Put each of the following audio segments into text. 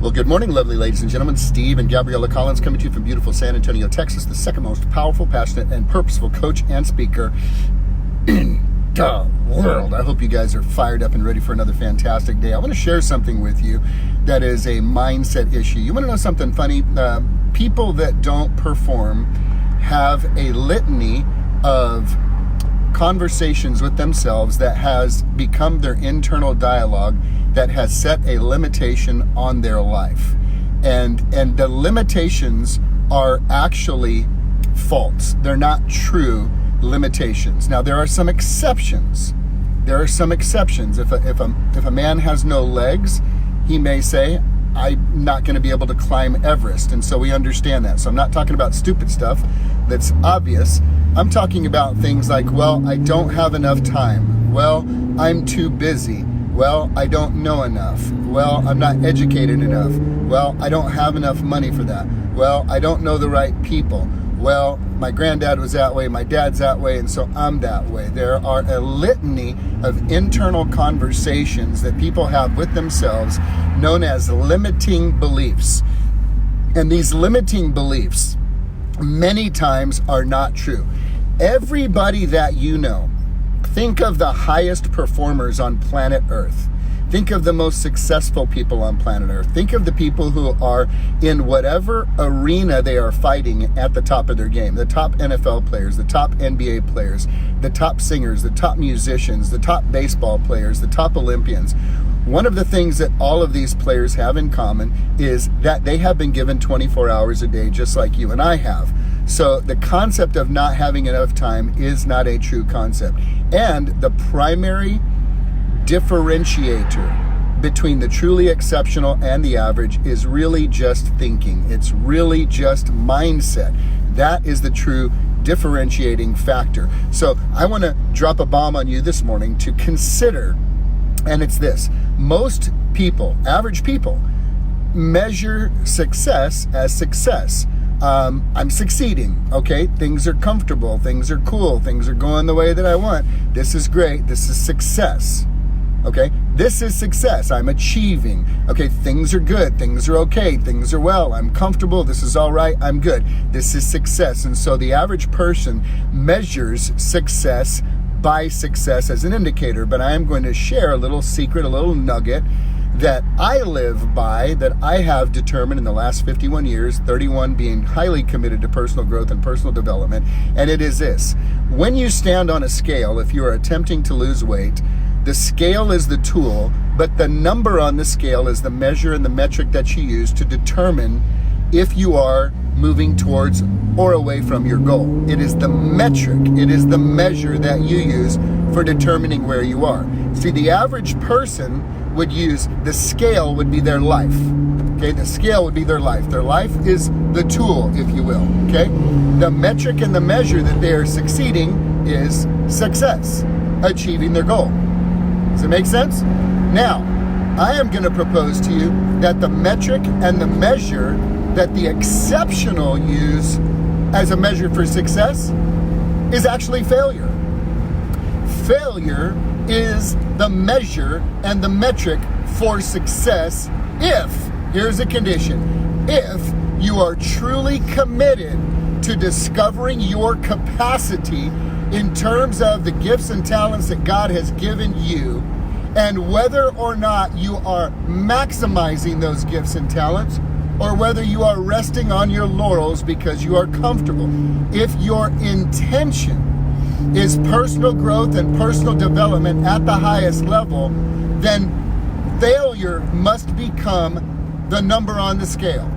Well, good morning, lovely ladies and gentlemen. Steve and Gabriella Collins coming to you from beautiful San Antonio, Texas, the second most powerful, passionate, and purposeful coach and speaker in the world. I hope you guys are fired up and ready for another fantastic day. I want to share something with you that is a mindset issue. You want to know something funny? People that don't perform have a litany of conversations with themselves that has become their internal dialogue that has set a limitation on their life. And the limitations are actually false. They're not true limitations. Now, there are some exceptions. If a man has no legs, he may say, I'm not going to be able to climb Everest. And so we understand that. So I'm not talking about stupid stuff that's obvious. I'm talking about things like, well, I don't have enough time. Well, I'm too busy. Well, I don't know enough. Well, I'm not educated enough. Well, I don't have enough money for that. Well, I don't know the right people. Well, my granddad was that way, my dad's that way, and so I'm that way. There are a litany of internal conversations that people have with themselves known as limiting beliefs. And these limiting beliefs many times are not true. Everybody that you know, think of the highest performers on planet Earth. Think of the most successful people on planet Earth. Think of the people who are in whatever arena they are fighting at the top of their game. The top NFL players, the top NBA players, the top singers, the top musicians, the top baseball players, the top Olympians. One of the things that all of these players have in common is that they have been given 24 hours a day, just like you and I have. So the concept of not having enough time is not a true concept. And the primary differentiator between the truly exceptional and the average is really just thinking. It's really just mindset. That is the true differentiating factor. So I want to drop a bomb on you this morning to consider, and it's this. Most people, average people, measure success as success. I'm succeeding, okay? Things are comfortable, things are cool, things are going the way that I want. This is great, this is success, okay? This is success, I'm achieving, okay? Things are good, things are okay, things are well, I'm comfortable, this is all right, I'm good. This is success. And so the average person measures success by success as an indicator, but I am going to share a little secret, a little nugget that I live by, that I have determined in the last 51 years, 31 being highly committed to personal growth and personal development. And it is this: when you stand on a scale, if you are attempting to lose weight, the scale is the tool, but the number on the scale is the measure and the metric that you use to determine if you are moving towards or away from your goal. It is the metric, it is the measure that you use for determining where you are. See, the average person would use, the scale would be their life. Okay, the scale would be their life. Their life is the tool, if you will. Okay, the metric and the measure that they are succeeding is success, achieving their goal. Does it make sense? Now, I am going to propose to you that the metric and the measure that the exceptional use as a measure for success is actually failure. Failure is the measure and the metric for success if, here's a condition, if you are truly committed to discovering your capacity in terms of the gifts and talents that God has given you, and whether or not you are maximizing those gifts and talents, or whether you are resting on your laurels because you are comfortable. If your intention is personal growth and personal development at the highest level, then failure must become the number on the scale.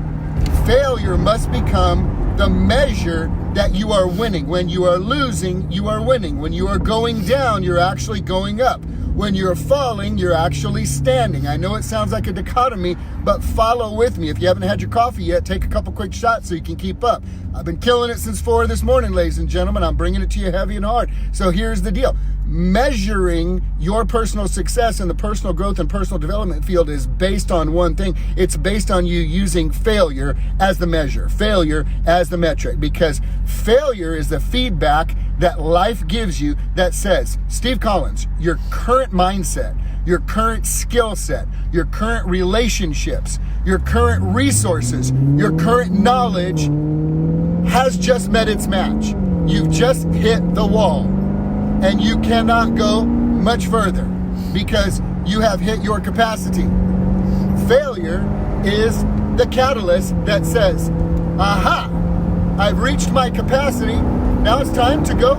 Failure must become the measure that you are winning. When you are losing, you are winning. When you are going down, you're actually going up. When you're falling, you're actually standing. I know it sounds like a dichotomy, but follow with me. If you haven't had your coffee yet, take a couple quick shots so you can keep up. I've been killing it since 4 this morning, ladies and gentlemen. I'm bringing it to you heavy and hard. So here's the deal. measuring your personal success in the personal growth and personal development field is based on one thing. It's based on you using failure as the measure, failure as the metric, because failure is the feedback that life gives you that says, Steve Collins, your current mindset, your current skill set, your current relationships, your current resources, your current knowledge has just met its match. You've just hit the wall. And you cannot go much further because you have hit your capacity. Failure is the catalyst that says, aha, I've reached my capacity. Now it's time to go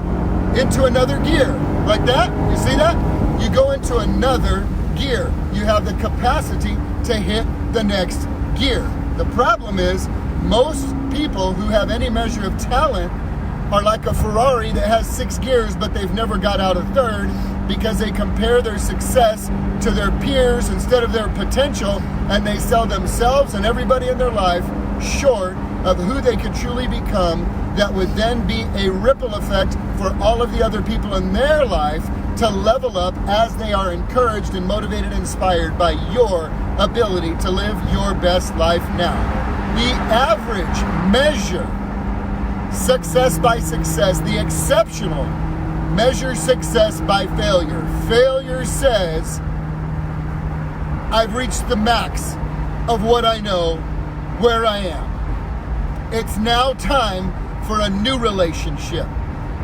into another gear. Like that, you see that? You go into another gear. You have the capacity to hit the next gear. The problem is most people who have any measure of talent are like a Ferrari that has 6 gears, but they've never got out of third because they compare their success to their peers instead of their potential, and they sell themselves and everybody in their life short of who they could truly become. That would then be a ripple effect for all of the other people in their life to level up as they are encouraged and motivated and inspired by your ability to live your best life now. The average measure success by success. The exceptional measure success by failure. Failure says, I've reached the max of what I know, where I am. It's now time for a new relationship,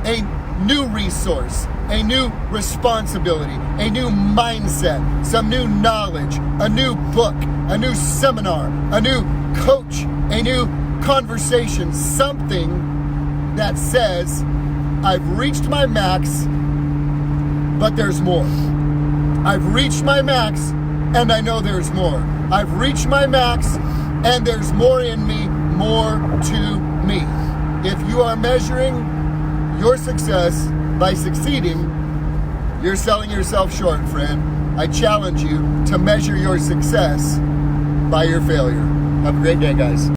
a new resource, a new responsibility, a new mindset, some new knowledge, a new book, a new seminar, a new coach, a new conversation, something that says, I've reached my max, but there's more. I've reached my max, and I know there's more. I've reached my max, and there's more in me, more to me. If you are measuring your success by succeeding, you're selling yourself short, friend. I challenge you to measure your success by your failure. Have a great day, guys.